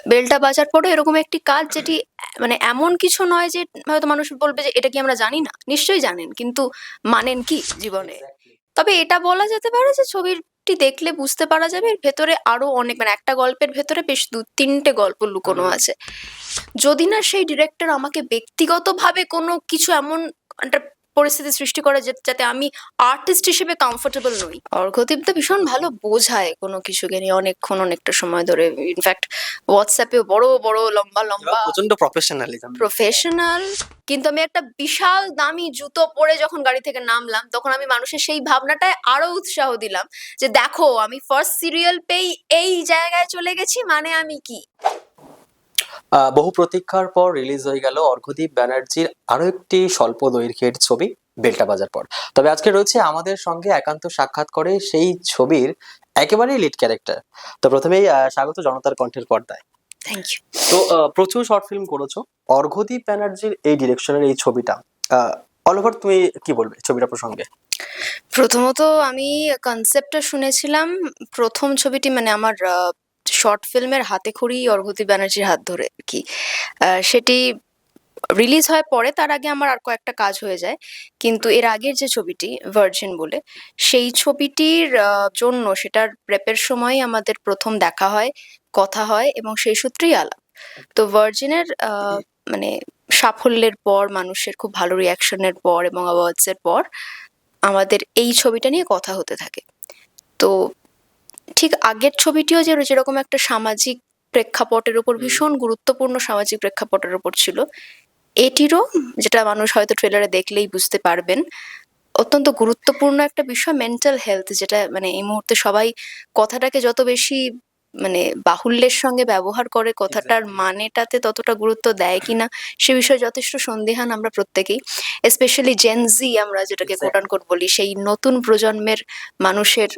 বেলটা বাজার পরে এরকম একটি কাজ যেটি মানে এমন কিছু নয় যে হয়তো মানুষ বলবে যে এটা কি আমরা জানি না, নিশ্চয়ই জানেন, কিন্তু মানেন কি জীবনে? এক্স্যাক্টলি। তবে এটা বলা যেতে পারে যে ছবিটি দেখলে বুঝতে পারা যাবে এর ভেতরে আরো অনেক, মানে একটা গল্পের ভেতরে বেশ ২-৩টে গল্প লুকোনো আছে। যদি না সেই ডিরেক্টর আমাকে ব্যক্তিগতভাবে কোনো কিছু এমন একটা পরিস্থিতি সৃষ্টি করে যাতে আমি আর্টিস্ট হিসেবে কমফোর্টেবল নই। অর্ঘদীপ দা ভীষণ ভালো বোঝায় কোনো কিছুকে নিয়ে অনেকক্ষণ, অনেকটা সময় ধরে। ইনফ্যাক্ট হোয়াটসঅ্যাপেও বড়, বড় লম্বা, এবং লম্বা প্রচন্ড প্রফেশনালিজম। প্রফেশনাল। কিন্তু আমি একটা বিশাল দামি জুতো পরে যখন গাড়ি থেকে নামলাম, তখন আমি মানুষের সেই ভাবনাটায় আরো উৎসাহ দিলাম যে, "দেখো আমি ফার্স্ট সিরিয়াল পেয়েই এই জায়গায় চলে গেছি, মানে আমি কি?" বহু প্রতীক্ষার পর রিলিজ হয়ে গেল অর্ঘদীপ ব্যানার্জির আরো একটি স্বল্প দৈর্ঘ্যের ছবি বেলটা বাজার পর। তবে আজকে রয়েছে আমাদের সঙ্গে একান্ত সাক্ষাৎ করে সেই ছবির একেবারেই লিড ক্যারেক্টার। তো প্রথমেই স্বাগত জনতার কণ্ঠের পর্দায়। Thank you. তো প্রচুর শর্ট ফিল্ম করেছো। অর্ঘদীপ ব্যানার্জির এই ডিরেকশনের এই ছবিটা অল ওভার তুমি কি বলবে ছবিটা প্রসঙ্গে? প্রথমত আমি কনসেপ্টটা শুনেছিলাম ১ম ছবিটি, মানে আমার শর্ট ফিল্মের হাতেখড়ি অর্ঘ্যদীপ ব্যানার্জির হাত ধরে আরকি। সেটি রিলিজ হয় পরে, তার আগে আমার আর কয়েকটা কাজ হয়ে যায়। কিন্তু এর আগের যে ছবিটি 'ভার্জিন' বলে, সেই ছবিটির জন্য সেটার প্রেপের সময়ই আমাদের ১ম দেখা হয়, কথা হয় এবং সেই সূত্রেই আলাপ। তো 'ভার্জিনের' মানে সাফল্যের পর, মানুষের খুব ভালো রিঅ্যাকশনের পর এবং অ্যাওয়ার্ডস এর পর আমাদের এই ছবিটা নিয়ে কথা হতে থাকে। তো ঠিক আগের ছবিটিও যেরকম একটা সামাজিক প্রেক্ষাপটের উপর, ভীষণ গুরুত্বপূর্ণ সামাজিক প্রেক্ষাপটের উপর ছিল, এটিরও, যেটা মানুষ হয়তো ট্রেলারে দেখলেই বুঝতে পারবেন, অত্যন্ত গুরুত্বপূর্ণ একটা বিষয় মেন্টাল হেলথ, যেটা মানে এই মুহূর্তে সবাই কথাটাকে যত বেশি মানে বাহুল্যের সঙ্গে ব্যবহার করে, কথাটার Exactly. মানেটাতে ততটা গুরুত্ব দেয় কিনা সে বিষয়ে যথেষ্ট সন্দিহান আমরা প্রত্যেকেই। স্পেশালি জেন জি আমরা যেটাকে কোট Exactly. আনকোট বলি, সেই নতুন প্রজন্মের মানুষের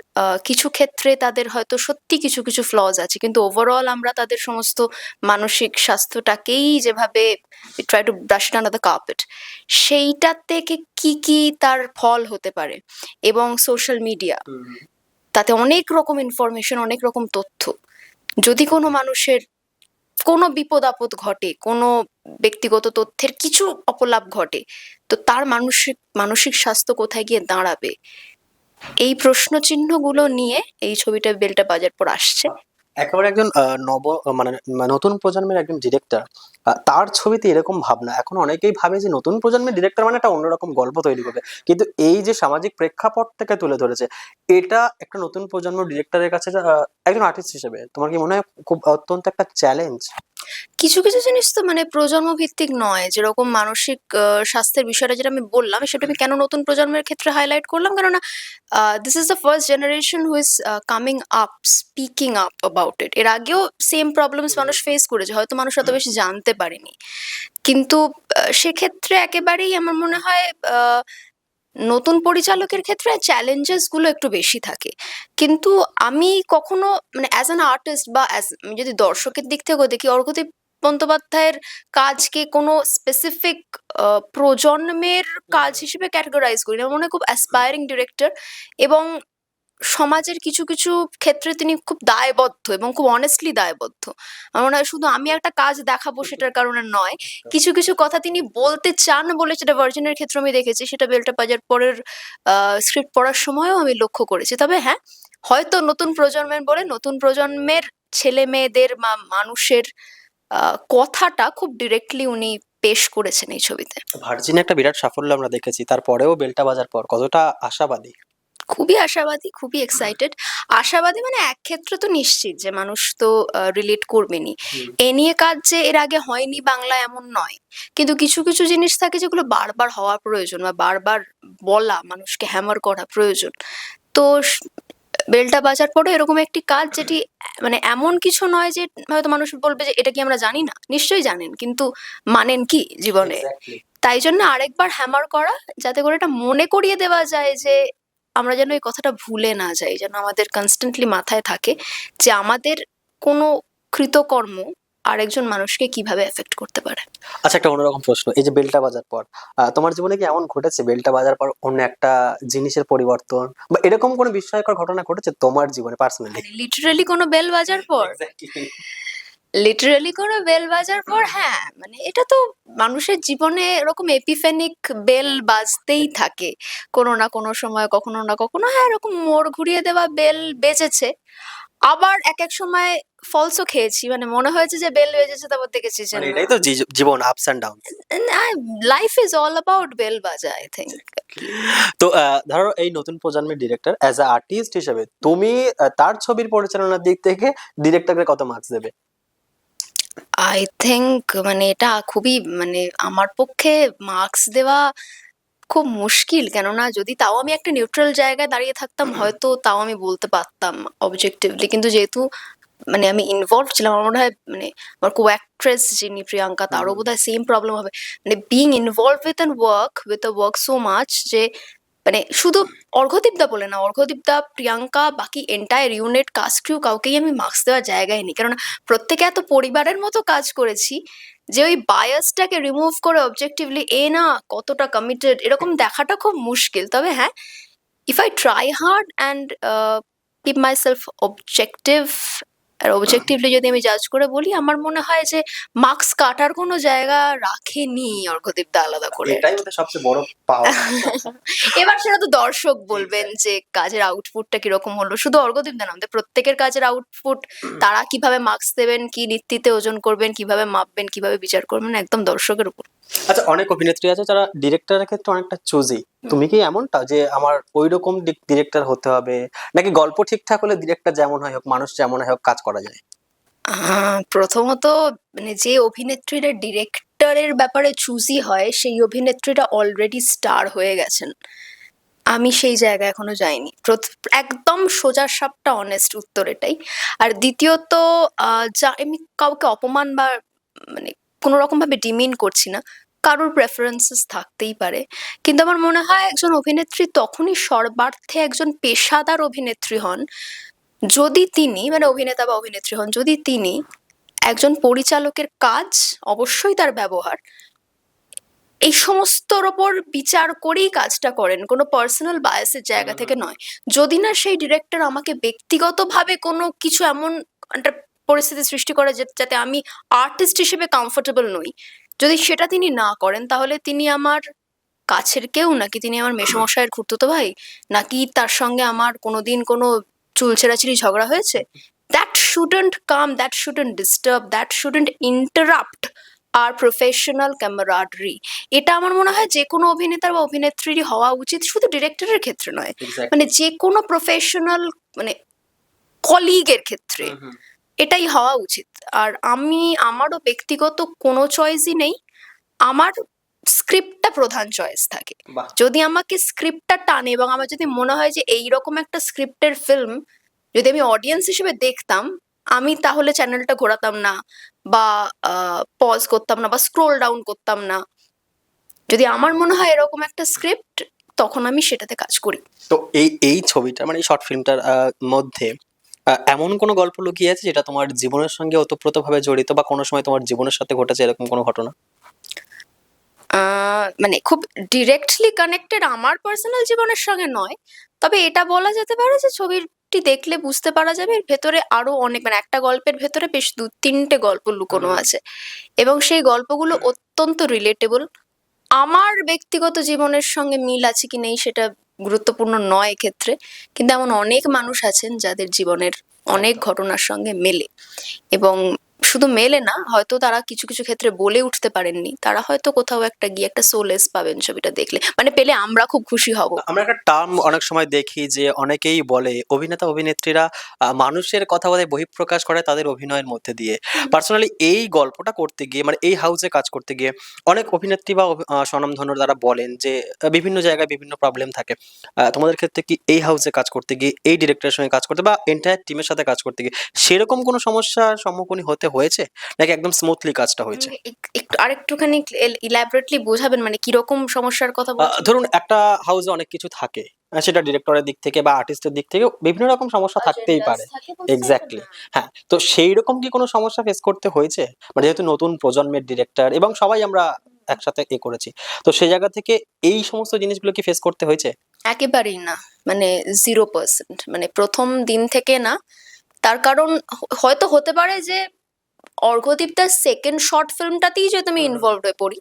কিছু ক্ষেত্রে তাদের হয়তো সত্যি কিছু, কিছু ফ্লজ আছে। কিন্তু ওভারঅল আমরা তাদের সমস্ত মানসিক স্বাস্থ্যটাকেই যেভাবে we try to brush it under the carpet, সেইটা থেকে কি, কি তার ফল হতে পারে। এবং সোশ্যাল মিডিয়া, তাতে অনেক রকম ইনফরমেশন, অনেক রকম তথ্য। যদি কোনো মানুষের কোনো বিপদ-আপদ ঘটে, কোনো ব্যক্তিগত তথ্যের কিছু অপলাপ ঘটে, তো তার মানসিক মানসিক স্বাস্থ্য কোথায় গিয়ে দাঁড়াবে? এই প্রশ্নচিহ্নগুলো নিয়ে এই ছবিটা বেলটা বাজার পর আসছে। একেবারে একজন মানে নতুন প্রজন্মের একজন ডিরেক্টর, তার ছবিতে এরকম ভাবনা। এখন অনেকেই ভাবে যে নতুন প্রজন্মের ডিরেক্টর মানে একটা অন্যরকম গল্প তৈরি করবে, কিন্তু এই যে সামাজিক প্রেক্ষাপট থেকে তুলে ধরেছে, এটা একটা নতুন প্রজন্ম ডিরেক্টরের কাছে একজন আর্টিস্ট হিসেবে তোমার কি মনে হয় খুব অত্যন্ত একটা চ্যালেঞ্জ? কিছু, কিছু জিনিস তো মানে প্রজন্ম ভিত্তিক নয়। যেরকম মানসিক স্বাস্থ্যের বিষয়টা যেটা আমি বললাম, সেটা আমি কেন নতুন প্রজন্মের ক্ষেত্রে হাইলাইট করলাম? কেননা this is the first generation who is coming up, speaking up about it. এর আগেও সেম প্রবলেমস মানুষ ফেস করেছে। হয়তো মানুষ অত বেশি জানতে পারেনি। কিন্তু সেক্ষেত্রে একেবারেই আমার মনে হয় নতুন পরিচালকের ক্ষেত্রে চ্যালেঞ্জেস গুলো একটু বেশি থাকে। কিন্তু আমি কখনো মানে অ্যাজ অ্যান আর্টিস্ট বা আমি যদি দর্শকের দিক থেকেও দেখি, অর্ঘদীপ বন্দ্যোপাধ্যায়ের কাজকে কোনো স্পেসিফিক প্রজন্মের কাজ হিসেবে ক্যাটেগরাইজ করি না। আমার মনে হয় খুব অ্যাসপায়ারিং ডিরেক্টর এবং সমাজের কিছু, কিছু ক্ষেত্রে তিনি খুব দায়বদ্ধ এবং খুব অনেস্টলি দায়বদ্ধ। আমার মনে হয় শুধু আমি একটা কাজ দেখাবো সেটার কারণে নয়। কিছু, কিছু কথা তিনি বলতে চান বলে, সেটা ভার্জিনের ক্ষেত্রে আমি দেখেছি। সেটা বেলটা বাজার পরের স্ক্রিপ্ট পড়ার সময়ও আমি লক্ষ্য করেছি। তবে হ্যাঁ, হয়তো নতুন প্রজন্মের বলে নতুন প্রজন্মের ছেলে-মেয়েদের মানুষের কথাটা খুব ডিরেক্টলি উনি পেশ করেছেন এই ছবিতে। ভার্জিন একটা বিরাট সাফল্য আমরা দেখেছি, তারপরেও বেলটা বাজার পর কতটা আশাবাদী? খুবই আশাবাদী, খুবই এক্সাইটেড। আশাবাদী মানে এক ক্ষেত্রে তো নিশ্চিত যে মানুষ তো রিলেট করবেনই। এ নিয়ে কাজ যে এর আগে হয়নি বাংলায় এমন নয়। কিন্তু কিছু, কিছু জিনিস থাকে যেগুলো বারবার হওয়া প্রয়োজন বা বারবার বলা, মানুষকে হ্যামার করা প্রয়োজন। তো বেলটা বাজার পরেও এরকম একটি কাজ যেটি মানে এমন কিছু নয় যে হয়তো মানুষ বলবে যে এটা কি আমরা জানি না? নিশ্চয়ই জানেন, কিন্তু মানেন কি জীবনে? এক্স্যাক্টলি। তাই জন্য আরেকবার হ্যামার করা, যাতে করে এটা মনে করিয়ে দেওয়া যায় যে আমরা যেন এই কথাটা ভুলে না যাই। যেন আমাদের কনস্ট্যান্টলি মাথায় থাকে যে আমাদের কোনো কৃতকর্ম আরেকজন মানুষকে কিভাবে এফেক্ট করতে পারে। আচ্ছা, একটা অন্যরকম প্রশ্ন। এই যে বেলটা বাজার পর তোমার জীবনে কি এমন ঘটেছে বেলটা বাজার পর অন্য একটা জিনিসের পরিবর্তন বা এরকম কোনো বিস্ময়কর ঘটনা ঘটেছে তোমার জীবনে পার্সোনালি? মানে লিটারালি কোনো বেল বাজার পর? এক্স্যাক্টলি। লিটারালি কোনো বেল বাজার পর হ্যাঁ, মানে এটা তো মানুষের জীবনে এরকম এপিফেনিক বেল বাজতেই থাকে। কোনো না কোনো সময় কখনো না কখনো হ্যাঁ, এরকম মোড় ঘুরিয়ে দেওয়া বেল বেজেছে। আবার একেক সময় ফলসও খেয়েছি। মানে মনে হয়েছে যে বেল বেজেছে তারপর দেখেছি যে মানে না। এটাই তো জীবন, আপস অ্যান্ড ডাউন। না, লাইফ ইজ অল অ্যাবাউট বেল বাজা আই থিংক আরকি। তো ধরো এই নতুন প্রজন্মের ডিরেক্টর অ্যাজ আ আর্টিস্ট হিসেবে তুমি তার ছবির পরিচালনার দিক থেকে ডিরেক্টরকে কত মার্কস দেবে? আই থিংক মানে এটা খুবই মানে আমার পক্ষে মার্কস দেওয়া খুব মুশকিল। কেননা যদি তাও আমি একটা নিউট্রাল জায়গায় দাঁড়িয়ে থাকতাম হয়তো তাও আমি বলতে পারতাম অবজেক্টিভলি। কিন্তু যেহেতু মানে আমি ইনভলভ ছিলাম আমার মনে হয় মানে আমার কো অ্যাক্ট্রেস যিনি প্রিয়াঙ্কা তারও হুম। বোধহয় সেম প্রবলেম হবে। মানে being involve with a work so much যে মানে শুধু অর্ঘদীপদা বলে না, অর্ঘদীপদা, প্রিয়াঙ্কা, বাকি এন্টায়ার ইউনিট, কাস্ট ক্রিউ কাউকেই আমি মার্কস দেওয়ার জায়গায় নেই। কেননা প্রত্যেকে এত পরিবারের মতো কাজ করেছি যে ওই বায়াসটাকে রিমুভ করে অবজেক্টিভলি এ না কতটা কমিটেড এরকম দেখাটা খুব মুশকিল। তবে হ্যাঁ, if I try hard and keep myself objective R objectively যদি আমি জাজ করে বলি আমার মনে হয় যে মার্কস কাটার কোনো জায়গা রাখেনি অর্ঘদীপদা আলাদা করে আর এটাই কি। ওদের সবচেয়ে বড় পাওয়া। এবার সেটা তো দর্শক বলবেন যে কাজের আউটপুটটা কিরকম হলো। শুধু অর্ঘদীপদা না আমাদের প্রত্যেকের কাজের আউটপুট তারা কিভাবে মার্কস দেবেন, কি ভিত্তিতে ওজন করবেন, কিভাবে মাপবেন, কিভাবে বিচার করবেন একদম দর্শকের উপর। আচ্ছা, অনেক অভিনেত্রী আছে যারা ডিরেক্টরের ক্ষেত্রে অনেকটা চুজি। তুমি কি এমনটা যে আমার ওইরকম ডিরেক্টর হতে হবে, নাকি গল্প ঠিকঠাক হলে ডিরেক্টর যেমন হয় হোক, মানুষ যেমন হয় হোক, কাজ করা যায়? প্রথমত মানে যে অভিনেত্রীরা ডিরেক্টরের ব্যাপারে চুজি হয় সেই অভিনেত্রীরা অলরেডি স্টার হয়ে গেছেন। আমি সেই জায়গায় এখনো যাইনি। একদম সোজাসাপটা অনেস্ট উত্তর এটাই। আর দ্বিতীয়ত যা এমনি কাউকে অপমান বা মানে কোনো রকম ভাবে ডিমিন করছি না। কারোর প্রেফারেন্সেস থাকতেই পারে। কিন্তু আমার মনে হয় একজন অভিনেত্রী তখনই সর্বার্থে একজন পেশাদার অভিনেত্রী হন যদি তিনি মানে অভিনেতা বা অভিনেত্রী হন যদি তিনি একজন পরিচালকের কাজ, অবশ্যই তার ব্যবহার, এই সমস্তর ওপর বিচার করেই কাজটা করেন। কোনো পার্সোনাল বায়াসের জায়গা থেকে নয়। যদি না সেই ডিরেক্টর আমাকে ব্যক্তিগতভাবে কোনো কিছু এমন একটা পরিস্থিতি সৃষ্টি করে যাতে আমি আর্টিস্ট হিসেবে কমফোর্টেবল নই, যদি সেটা তিনি না করেন তাহলে তিনি আমার কাছের কেউ নাকি তিনি আমার মেসোমশাইয়ের খুড়তুতো ভাই, নাকি তার সঙ্গে আমার কোনোদিন কোনো চুল ছেঁড়াছিঁড়ি ঝগড়া হয়েছে? That shouldn't come, that shouldn't disturb, that shouldn't interrupt our professional camaraderie. এটা আমার মনে হয় যে কোনো অভিনেতার বা অভিনেত্রীরই হওয়া উচিত, শুধু ডিরেক্টরের ক্ষেত্রে নয়, মানে যে কোনো প্রফেশনাল মানে কলিগের ক্ষেত্রে এটাই হওয়া উচিত। আর আমারও ব্যক্তিগত কোনো চয়েসই নেই। আমার স্ক্রিপ্টটা প্রধান চয়েস থাকে। বাহ। যদি আমাকে স্ক্রিপ্টটা টানে এবং আমার যদি মনে হয় যে এইরকম একটা স্ক্রিপ্টের ফিল্ম যদি আমি অডিয়েন্স হিসেবে দেখতাম, আমি তাহলে চ্যানেলটা ঘোরাতাম না বা পজ করতাম না বা স্ক্রোল ডাউন করতাম না। যদি আমার মনে হয় এরকম একটা স্ক্রিপ্ট তখন আমি সেটাতে কাজ করি। তো এই এই ছবিটা মানে এই শর্ট ফিল্মটার মধ্যে এমন কোনো গল্প লুকিয়ে আছে যেটা তোমার জীবনের সঙ্গে ওতপ্রোতভাবে জড়িত, বা কোনো সময় তোমার জীবনের সাথে ঘটেছে এরকম কোনো ঘটনা? মানে খুব ডিরেক্টলি কানেক্টেড আমার পার্সোনাল জীবনের সঙ্গে নয়। তবে এটা বলা যেতে পারে যে ছবিটি দেখলে বুঝতে পারা যাবে এর ভেতরে আরো অনেক মানে একটা গল্পের ভেতরে বেশ ২-৩টে গল্প লুকোনো আছে। এবং সেই গল্পগুলো অত্যন্ত রিলেটেবল। আমার ব্যক্তিগত জীবনের সঙ্গে মিল আছে কি নেই সেটা গুরুত্বপূর্ণ নয় এক্ষেত্রে। কিন্তু এমন অনেক মানুষ আছেন যাদের জীবনের অনেক ঘটনার সঙ্গে মেলে। এবং শুধু মেলে না, হয়তো তারা কিছু, কিছু ক্ষেত্রে বলে উঠতে পারেননি। তারা হয়তো কোথাও একটা গিয়ে একটা সোলেস পাবেন ছবিটা দেখলে। মানে পেলে আমরা খুব খুশি হব। আমরা একটা টার্ম অনেক সময় দেখি যে অনেকেই বলে অভিনেতা অভিনেত্রীরা মানুষের কথা বলে বহিঃপ্রকাশ করে তাদের অভিনয়ের মধ্যে দিয়ে। পার্সোনালি এই গল্পটা করতে গিয়ে মানে এই হাউসে কাজ করতে গিয়ে অনেক অভিনেত্রী বা স্বনামধন্য তারা বলেন যে বিভিন্ন জায়গায় বিভিন্ন প্রবলেম থাকে। তোমাদের ক্ষেত্রে কি এই হাউসে কাজ করতে গিয়ে এই ডিরেক্টরের সঙ্গে কাজ করতে বা এন্টায়ার টিমের সাথে কাজ করতে গিয়ে সেরকম কোনো সমস্যার সম্মুখীন হতে হয়েছে, নাকি একদম স্মুথলি কাজটা হয়েছে? একটু আরেকটুখানি ইলাবোরেটলি বোঝাবেন মানে কিরকম সমস্যার কথা বলছেন? ধরুন একটা হাউসে অনেক কিছু থাকে। সেটা ডিরেক্টরের দিক থেকে বা আর্টিস্টের দিক থেকে বিভিন্ন রকম সমস্যা থাকতেই Agendas পারে। থাকে বলতে চাইছেন? এক্সাক্টলি। হ্যাঁ, তো সেইরকম কি কোনো সমস্যা ফেস করতে হয়েছে? মানে যেহেতু নতুন প্রজন্মের ডিরেক্টর এবং সবাই আমরা একসাথে করেছি। তো সেই জায়গা থেকে এই সমস্ত জিনিসগুলো কি ফেস করতে হয়েছে? একেবারেই না। মানে 0% মানে ১ম দিন থেকে না। তার কারণ হয়তো হতে পারে যে অর্ঘদীপদার সেকেন্ড শর্ট ফিল্মটাতেই যেহেতু আমি ইনভলভ হয়ে পড়ি,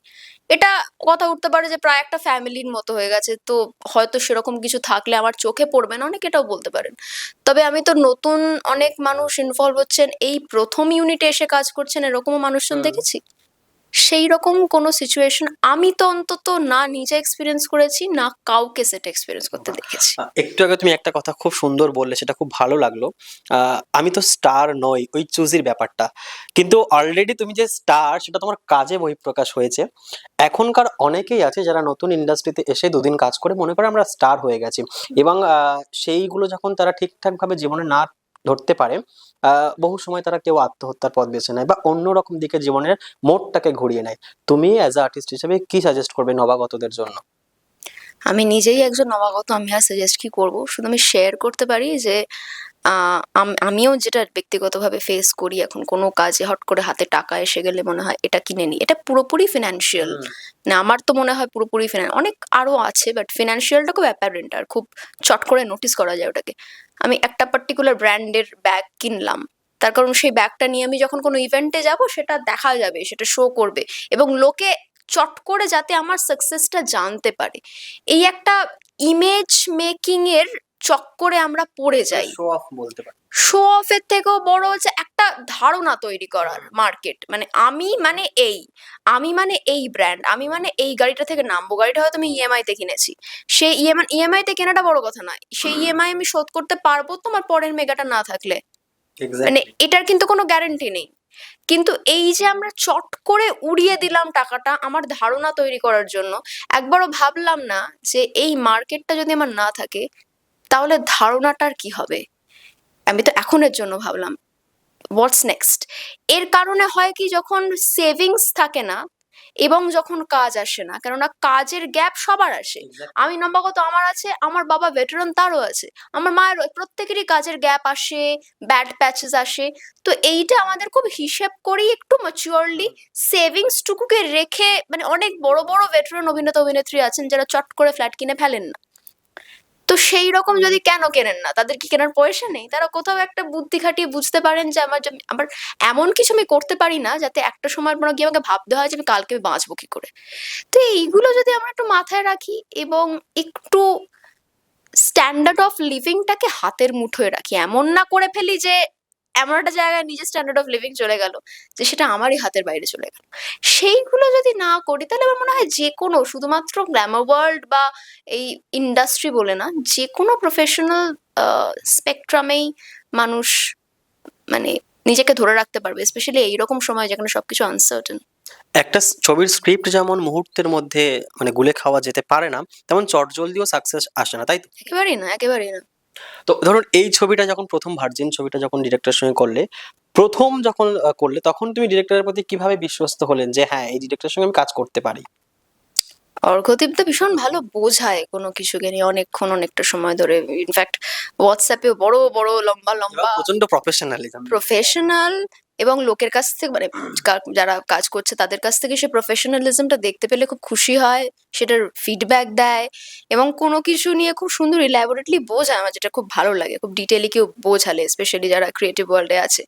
এটা কথা উঠতে পারে যে প্রায় একটা ফ্যামিলির মতো হয়ে গেছে। তো হয়তো সেরকম কিছু থাকলে আমার চোখে পড়বে না, অনেকে এটাও বলতে পারেন। তবে আমি তো নতুন অনেক মানুষ ইনভলভ হচ্ছেন, এই প্রথম ইউনিটে এসে কাজ করছেন এরকমও মানুষজন দেখেছি। সেই রকম কোনো সিচুয়েশন আমি তো অন্তত না নিজে এক্সপিরিয়েন্স করেছি, না কাউকে সেটা এক্সপিরিয়েন্স করতে দেখেছি। একটু আগে তুমি একটা কথা খুব সুন্দর বললে, সেটা খুব ভালো লাগলো। আমি তো স্টার নই, ওই চুজির ব্যাপারটা। কিন্তু অলরেডি তুমি যে স্টার, সেটা তোমার কাজে বহিঃপ্রকাশ হয়েছে। এখনকার অনেকেই আছে যারা নতুন ইন্ডাস্ট্রিতে এসে দুদিন কাজ করে মনে করে আমরা স্টার হয়ে গেছি, এবং সেইগুলো যখন তারা ঠিকঠাক ভাবে জীবনে না ধরতে পারে, বহু সময় তারা কেউ আত্মহত্যার পথ বেছে নেয় বা অন্যরকম দিকে জীবনের মোড়টাকে ঘুরিয়ে নেয়। তুমি অ্যাজ আ আর্টিস্ট হিসেবে কি সাজেস্ট করবে নবাগতদের জন্য? আমি নিজেই একজন নবাগত, আমি আর সাজেস্ট কি করব, শুধু আমি শেয়ার করতে পারি যে আমিও যেটা ব্যক্তিগতভাবে ফেস করি এখন, কোনো কাজে হট করে হাতে টাকা এসে গেলে মনে হয় এটা কিনে নি, এটা পুরোপুরি ফিনান্সিয়াল না, আমার তো মনে হয় পুরোপুরি অনেক আরো আছে, বাট ফিনান্সিয়ালটা খুব অ্যাপারেন্ট আর খুব চট করে নোটিস করা যায় ওটাকে। আমি একটা পার্টিকুলার ব্র্যান্ডের ব্যাগ কিনলাম, তার কারণ সেই ব্যাগটা নিয়ে আমি যখন কোনো ইভেন্টে যাব সেটা দেখা যাবে, সেটা শো করবে, এবং লোকে চট করে যাতে আমার সাকসেসটা জানতে পারে, এই একটা ইমেজ মেকিং এর চক্করে আমরা পড়ে যাই। শো অফ বলতে পারি। শো অফের থেকেও বড় হচ্ছে একটা ধারণা তৈরি করার মার্কেট, মানে আমি মানে এই ব্র্যান্ড, আমি মানে এই গাড়িটা থেকে নামবো, গাড়িটা হয়তো আমি ইএমআই তে কিনেছি, সেই ইএমআই তে কেনাটা বড় কথা নয়, সেই ইএমআই আমি শোধ করতে পারবো তোমার পরের মেগাটা না থাকলে, মানে এক্স্যাক্টলি। এটার কিন্তু কোনো গ্যারান্টি নেই। কিন্তু এই যে আমরা চট করে উড়িয়ে দিলাম টাকাটা আমার ধারণা তৈরি করার জন্য, একবারও ভাবলাম না যে এই মার্কেটটা যদি আমার না থাকে তাহলে ধারণাটার কি হবে। আমি তো এখনের জন্য ভাবলাম হোয়াটস নেক্সট। এর কারণে হয় কি, যখন সেভিংস থাকে না এবং যখন কাজ আসে না, কেননা কাজের গ্যাপ সবার আসে, আমি নবাগত আমার আছে, আমার বাবা ভেটারান তারও আছে, আমার মায়ের, প্রত্যেকেরই কাজের গ্যাপ আসে, ব্যাড প্যাচেস আসে। তো এইটা আমাদের খুব হিসেব করেই একটু ম্যাচিওরলি সেভিংস টুকুকে রেখে, মানে অনেক বড় বড় ভেটারান অভিনেতা অভিনেত্রী আছেন যারা চট করে ফ্ল্যাট কিনে ফেলেন না। তো সেই রকম যদি কেন কেনেন না, তাদের কি কেনার পয়সা নেই? তারা কোথাও একটা বুদ্ধি খাটিয়ে বুঝতে পারেন যে আমার এমন কিছু আমি করতে পারি না যাতে একটা সময় পর গিয়ে আমাকে ভাবতে হয় যে আমি কালকে বাঁচবো কি করে। তো এইগুলো যদি আমরা একটু মাথায় রাখি এবং একটু স্ট্যান্ডার্ড অফ লিভিংটাকে হাতের মুঠোয় রাখি, এমন না করে ফেলি যে এমন একটা জায়গায় নিজের স্ট্যান্ডার্ড অফ লিভিং চলে গেল যে সেটা আমারই হাতের বাইরে চলে গেল, সেইগুলো যদি না করি তাহলে আমার মনে হয় যে কোনো, শুধুমাত্র গ্ল্যামার ওয়ার্ল্ড বা এই ইন্ডাস্ট্রি বলে না, যে কোনো প্রফেশনাল স্পেকট্রামেই মানুষ মানে নিজেকে ধরে রাখতে পারবে, স্পেশালি এইরকম সময় যেখানে সবকিছু আনসার্টেন। একটা ছবির স্ক্রিপ্ট যেমন মুহূর্তের মধ্যে মানে গুলে খাওয়া যেতে পারে না, তেমন চটজলদিও সাকসেস আসে না, তাই তো? একেবারেই না, একেবারেই না। তো ধরুন এই ছবিটা যখন প্রথম, ভার্জিন ছবিটা যখন ডিরেক্টরের সঙ্গে করলে, প্রথম যখন করলে, তখন তুমি ডিরেক্টরের প্রতি কিভাবে বিশ্বস্ত হলেন যে হ্যাঁ, এই ডিরেক্টরের সঙ্গে আমি কাজ করতে পারি? অর্ঘদীপ তো ভীষণ ভালো বোঝায় কোনো কিছুকে নিয়ে অনেকক্ষণ, অনেকটা সময় ধরে। ইনফ্যাক্ট হোয়াটসঅ্যাপেও বড় বড় লম্বা এবং লম্বা প্রচন্ড প্রফেশনালিজম। প্রফেশনাল, এবং লোকের কাছ থেকে, মানে যারা কাজ করছে তাদের কাছ থেকে সে প্রফেশনালিজমটা দেখতে পেলে খুব খুশি হয়, সেটার ফিডব্যাক দেয়, এবং কোনো কিছু নিয়ে খুব সুন্দর ইলাবোরেটলি বোঝায়, আমার যেটা খুব ভালো লাগে, খুব ডিটেইলি কেউ বোঝালে, স্পেশালি যারা ক্রিয়েটিভ ওয়ার্ল্ডে আছে।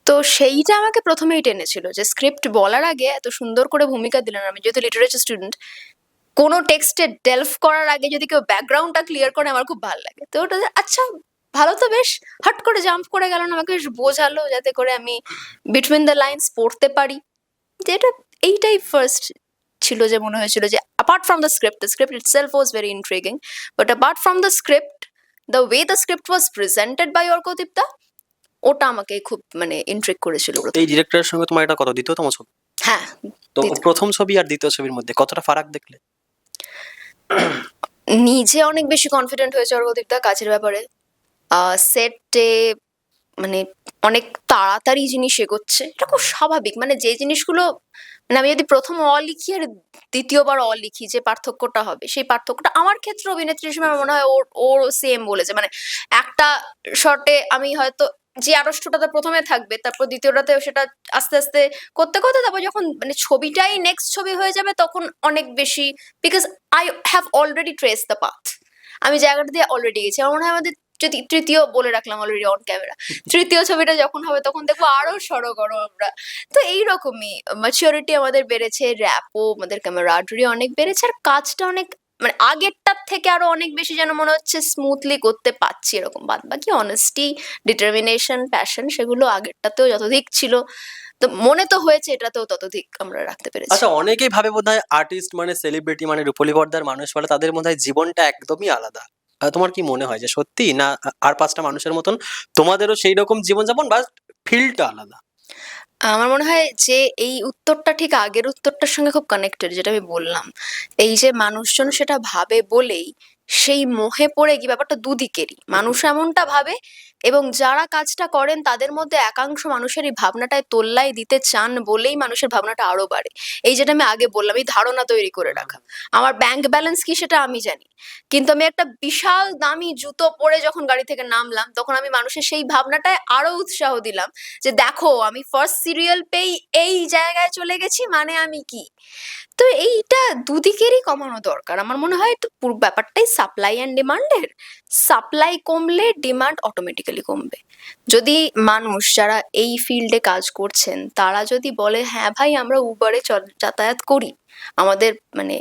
তো সেইটা আমাকে প্রথমেই টেনেছিল, যে স্ক্রিপ্ট বলার আগে এত সুন্দর করে ভূমিকা দিলেন, আমি যেহেতু লিটারেচার স্টুডেন্ট, কোনো টেক্সটে ডেলভ করার আগে যদি কেউ ব্যাকগ্রাউন্ডটা ক্লিয়ার করে আমার খুব ভালো লাগে। তো ওটা আচ্ছা, ভালো তো বেশ, হট করে জাম্প করে গেল না, আমাকে বেশ বোঝালো যাতে করে আমি বিটুইন দ্য লাইন্স পড়তে পারি। যেটা এইটাই ফার্স্ট ছিল, যে মনে হয়েছিল যে apart from the script itself was very intriguing, but apart from the script, the way the script was presented by Arkadeep da, ওটা আমাকে খুব মানে ইন্ট্রিগ করেছিল এই প্রথমে। ডিরেক্টরের সঙ্গে তোমার এটা কত, দ্বিতীয়তম ছবি? হ্যাঁ, তো দ্বিতীয়। প্রথম ছবি আর দ্বিতীয় ছবির মধ্যে কতটা ফারাক দেখলে? নিজে অনেক বেশি কনফিডেন্ট হয়েছে অর্কদীপ দা কাজের ব্যাপারে, সেটে মানে অনেক তাড়াতাড়ি জিনিস এগোচ্ছে, এটা খুব স্বাভাবিক, মানে যে জিনিসগুলো, মানে আমি যদি প্রথম অ লিখি আর দ্বিতীয়বার অ লিখি, যে পার্থক্যটা হবে, সেই পার্থক্যটা আমার ক্ষেত্রে অভিনেত্রী হিসেবে আমার মনে হয় ওর ওর সেম বলেছে, মানে একটা শটে আমি হয়তো যে আড়ষ্টটাতে প্রথমে থাকবে, তারপর দ্বিতীয়টাতে সেটা আস্তে আস্তে করতে করতে, তারপর যখন মানে ছবিটাই নেক্সট ছবি হয়ে যাবে তখন অনেক বেশি, because I have already trace the path, আমি জায়গাটা দিয়ে অলরেডি গেছি। আমার মনে হয় আমাদের যদি তৃতীয় বলে রাখলাম অলরেডি অন ক্যামেরা, তৃতীয় ছবিটা যখন হবে তখন দেখবো আরো সড়গড় আমরা। তো এইরকমই ম্যাচুরিটি আমাদের বেড়েছে, র‍্যাপো আমাদের ক্যামেরাডারি অনেক বেড়েছে, আর কাজটা অনেক মানে আগেরটার থেকে আরো অনেক বেশি যেন মনে হচ্ছে স্মুথলি করতে পারছি এরকম। বাদ বাকি অনেস্টি, ডিটারমিনেশন, প্যাশন সেগুলো আগেরটাতেও যতধিক ছিল, তো মনে তো হয়েছে এটাতেও ততধিক আমরা রাখতে পেরেছি। আচ্ছা, অনেকেই ভাবে বোধহয় আর্টিস্ট মানে সেলিব্রিটি মানে রূপলী পর্দার মানুষ বলে তাদের বোধহয় জীবনটা একদমই আলাদা। তোমার কি মনে হয় যে সত্যি না আর ৫ টা মানুষের মতন তোমাদেরও সেই রকম জীবনযাপন বা ফিল্ডটা আলাদা? আমার মনে হয় যে এই উত্তরটা ঠিক আগের উত্তরটার সঙ্গে খুব কানেক্টেড, যেটা আমি বললাম। এই যে মানুষজন সেটা ভাবে বলেই সেই মোহে পড়ে গিয়ে ব্যাপারটা দুদিকেরই। মানুষ এমনটা ভাবে এবং যারা কাজটা করেন তাদের মধ্যে একাংশ মানুষের এই ভাবনাটায় তোল্লাই দিতে চান বলেই মানুষের ভাবনাটা আরো বাড়ে। এই যেটা আমি আগে বললাম, এই ধারণা তৈরি করে রাখা। আমার ব্যাংক ব্যালেন্স কি সেটা আমি জানি। কিন্তু আমি একটা বিশাল দামি জুতো পরে যখন গাড়ি থেকে নামলাম, তখন আমি মানুষের সেই ভাবনাটায় আরো উৎসাহ দিলাম যে দেখো আমি ফার্স্ট সিরিয়াল পেয়েই এই জায়গায় চলে গেছি, মানে আমি কি। তো এইটা দুদিকেরই কমানো দরকার আমার মনে হয়। তো পুরো ব্যাপারটাই সাপ্লাই অ্যান্ড ডিমান্ডের। সাপ্লাই কমলে ডিমান্ড অটোমেটিক্যালি কমবে। যদি মানুষ যারা এই ফিল্ডে কাজ করছেন তারা যদি বলে হ্যাঁ ভাই আমরা উবারে যাতায়াত করি, আমাদের মানে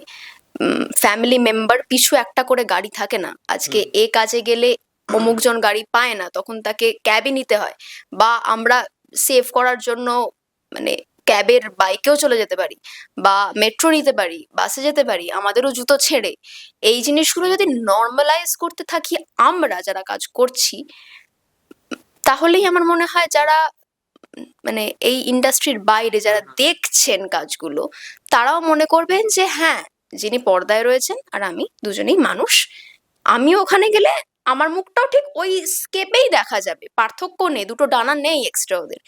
ফ্যামিলি মেম্বার পিছু একটা করে গাড়ি থাকে না, আজকে এ কাজে গেলে অমুকজন গাড়ি পায় না তখন তাকে ক্যাবই নিতে হয়, বা আমরা সেভ করার জন্য মানে ক্যাবের বাইকেও চলে যেতে পারি, বা মেট্রো নিতে পারি, বাসে যেতে পারি, আমাদেরও জুতো ছেড়ে। এই জিনিসগুলো যদি নর্মালাইজ করতে থাকি আমরা যারা কাজ করছি, তাহলেই আমার মনে হয় যারা মানে এই ইন্ডাস্ট্রির বাইরে যারা দেখছেন কাজগুলো, তারাও মনে করবেন যে হ্যাঁ, যিনি পর্দায় রয়েছেন আর আমি দুজনেই মানুষ। আমিও ওখানে গেলে আমার মুখটাও ঠিক ওই স্কেপেই দেখা যাবে, পার্থক্য নেই, দুটো ডানা নেই এক্সট্রা ওদের।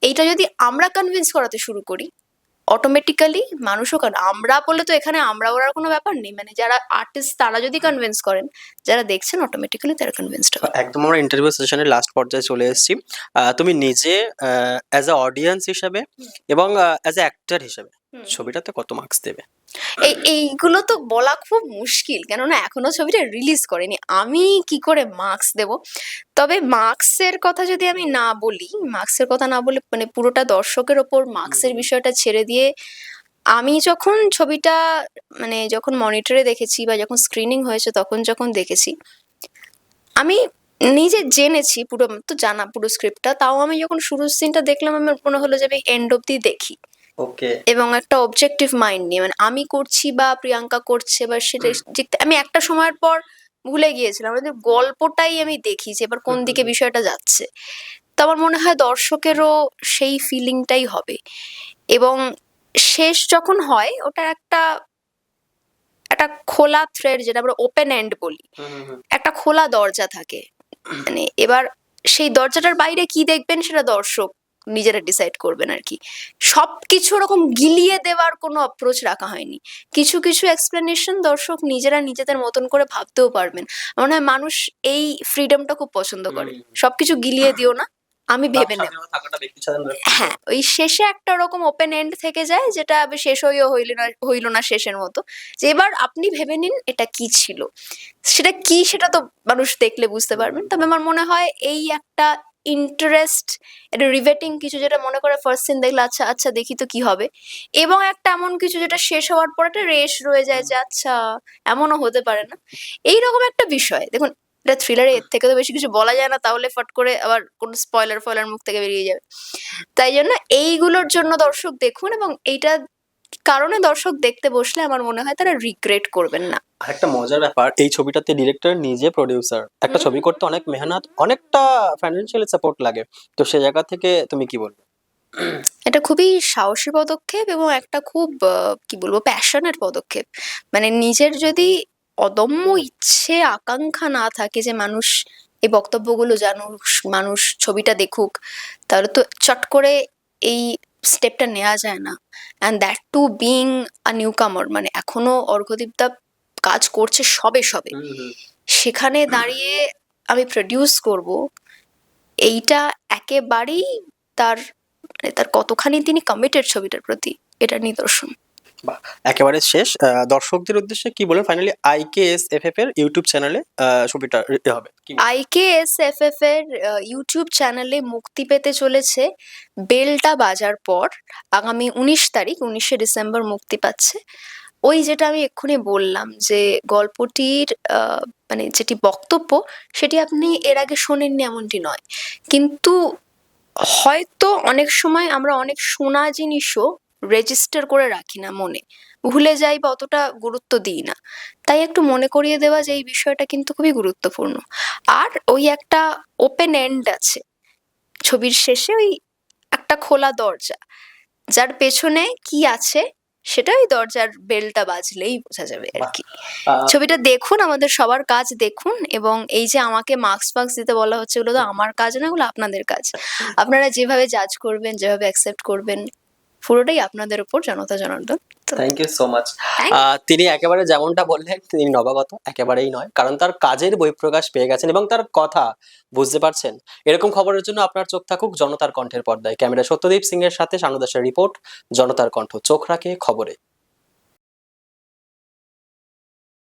এইটা যদি আমরা কনভিন্স করাতে শুরু করি, অটোমেটিক্যালি মানুষও আমরা বলে তো এখানে আমরা ওরার কোনো ব্যাপার নেই, মানে যারা আর্টিস্ট তারা যদি কনভিন্স করেন, যারা দেখছেন অটোমেটিক্যালি তারা কনভিন্সড হবে। একদম আমরা ইন্টারভিউ সেশনের লাস্ট পর্যায়ে চলে এসেছি। তুমি নিজে অ্যাজ আ অডিয়েন্স হিসেবে এবং অ্যাজ আ অ্যাক্টর হিসেবে ছবিটাতে কত মার্কস দেবে? এইগুলো তো বলা খুব মুশকিল, কেননা এখনো ছবিটা রিলিজ করেনি, আমি কি করে মার্কস দেব। তবে মার্কসের কথা যদি আমি না বলি, মার্কসের কথা না বলে মানে পুরোটা দর্শকের ওপর মার্কসের বিষয়টা ছেড়ে দিয়ে, আমি যখন ছবিটা মানে যখন মনিটরে দেখেছি বা যখন স্ক্রিনিং হয়েছে তখন যখন দেখেছি, আমি নিজে জেনেছি পুরো, তো জানা পুরো স্ক্রিপ্টটা, তাও আমি যখন শুরুর সিনটা দেখলাম আমার মনে হলো যে আমি এন্ড অব্দি দেখি, ওকে। এবং একটা অবজেক্টিভ মাইন্ড নিয়ে, মানে আমি করছি বা প্রিয়াঙ্কা করছে বা সেটা আমি একটা সময়ের পর ভুলে গিয়েছিলাম, আমাদের গল্পটাই আমি দেখি যে এবার কোন দিকে বিষয়টা যাচ্ছে। তো আমার মনে হয় দর্শকেরও সেই ফিলিংটাই হবে। এবং শেষ যখন হয় ওটা একটা একটা খোলা থ্রেড, যেটা আমরা ওপেন এন্ড বলি, একটা খোলা দরজা থাকে। মানে এবার সেই দরজাটার বাইরে কি দেখবেন সেটা দর্শক নিজেরা ডিসাইড করবেন আর কি। সবকিছু ওরকম গিলিয়ে দেওয়ার কোনো অ্যাপ্রোচ রাখা হয়নি। কিছু কিছু এক্সপ্লেনেশন দর্শক নিজেরা নিজেদের মতন করে ভাবতেও পারবেন। আমার মনে হয় মানুষ এই ফ্রিডমটা খুব পছন্দ করে। সবকিছু গিলিয়ে দিও না, আমি ভেবে নেব। হ্যাঁ, ওই শেষে একটা ওরকম ওপেন এন্ড থেকে যায়, যেটা আবার শেষ হইল না শেষের মতো, যে এবার আপনি ভেবে নিন এটা কি ছিল। সেটা কি সেটা তো মানুষ দেখলে বুঝতে পারবেন। তবে আমার মনে হয় এই একটা ইন্টারেস্ট, একটা রিভেটিং কিছু, যেটা মনে করে ফার্স্ট সিন দেখলে আচ্ছা আচ্ছা দেখি তো কি হবে, এবং একটা এমন কিছু যেটা শেষ হওয়ার পর একটা রেশ রয়ে যায় যে আচ্ছা এমনও হতে পারে না, এইরকম একটা বিষয়। দেখুন, এটা থ্রিলারে এর থেকে তো বেশি কিছু বলা যায় না, তাহলে ফট করে আবার কোন স্পয়লার ফয়লার মুখ থেকে বেরিয়ে যাবে। তাই জন্য এইগুলোর জন্য দর্শক দেখুন, এবং এইটা কারণে দর্শক দেখতে বসলে আমার মনে হয় তারা রিগ্রেট করবেন না। আরেকটা মজার ব্যাপার, এই ছবিটাতে ডিরেক্টর নিজে প্রোডিউসার। একটা ছবি করতে অনেক মেহনত, অনেকটা ফাইন্যান্সিয়ালি সাপোর্ট লাগে। তো সে জায়গা থেকে তুমি কি বলবে? এটা খুবই সাহসী পদক্ষেপ এবং একটা খুব কি বলবো প্যাশনের পদক্ষেপ। মানে নিজের যদি অদম্য ইচ্ছে আকাঙ্ক্ষা না থাকে যে মানুষ এই বক্তব্যগুলো জানুক, মানুষ ছবিটা দেখুক, তাহলে তো চট করে এই স্টেপটা নেওয়া যায় না। And that too being a newcomer, মানে এখনো অর্ঘদীপদা কাজ করছে সবে সবে, সেখানে দাঁড়িয়ে আমি প্রডিউস করব, এইটা একেবারেই তার মানে তার কতখানি তিনি কমিটেড ছবিটার প্রতি, এটা নিদর্শন। বাহ! একেবারে শেষ দর্শকদের উদ্দেশ্যে কি বলবেন ফাইনালি IKSFF এর ইউটিউব চ্যানেলে ছবিটা হবে। কি বলবেন? IKSFF এর ইউটিউব চ্যানেলে মুক্তি পেতে চলেছে বেলটা বাজার পর। আগামী ১৯ তারিখ ১৯শে ডিসেম্বর মুক্তি পাচ্ছে। ওই যেটা আমি এক্ষুনি বললাম যে গল্পটির মানে যেটি বক্তব্য সেটি আপনি এর আগে শোনেননি এমনটি নয়। কিন্তু হয়তো অনেক সময় আমরা অনেক শোনা জিনিসও রেজিস্টার করে রাখি না মনে। ভুলে যাই বা অতটা গুরুত্ব দিই না। তাই একটু মনে করিয়ে দেওয়া যে এই বিষয়টা কিন্তু খুবই গুরুত্বপূর্ণ। আর ওই একটা ওপেন এন্ড আছে। ছবির শেষে ওই একটা খোলা দরজা। যার পেছনে কি আছে সেটা ওই দরজার বেলটা বাজলেই বোঝা যাবে বাহ! আরকি। আ ছবিটা দেখুন, আমাদের সবার কাজ দেখুন এবং এই যে আমাকে মার্কস দিতে বলা হচ্ছে এগুলো তো আমার কাজ না, এগুলো আপনাদের কাজ। আপনারা যেভাবে জাজ করবেন, যেভাবে অ্যাকসেপ্ট করবেন পুরোটাই আপনাদের উপর জনতা জনার্দন। তো thank you so much. Thank তিনি একেবারে যেমনটা বললেন তিনি নবাগত একেবারেই নয়। কারণ তার কাজের বহিঃপ্রকাশ পেয়ে গেছেন এবং তার কথা বুঝতে পারছেন। এরকম খবরের জন্য আপনার চোখ থাকুক জনতার কণ্ঠের পর্দায়। ক্যামেরায় সত্যদীপ সিং এর সাথে শানু দাসের রিপোর্ট, জনতার কণ্ঠ। চোখ রাখে খবরে।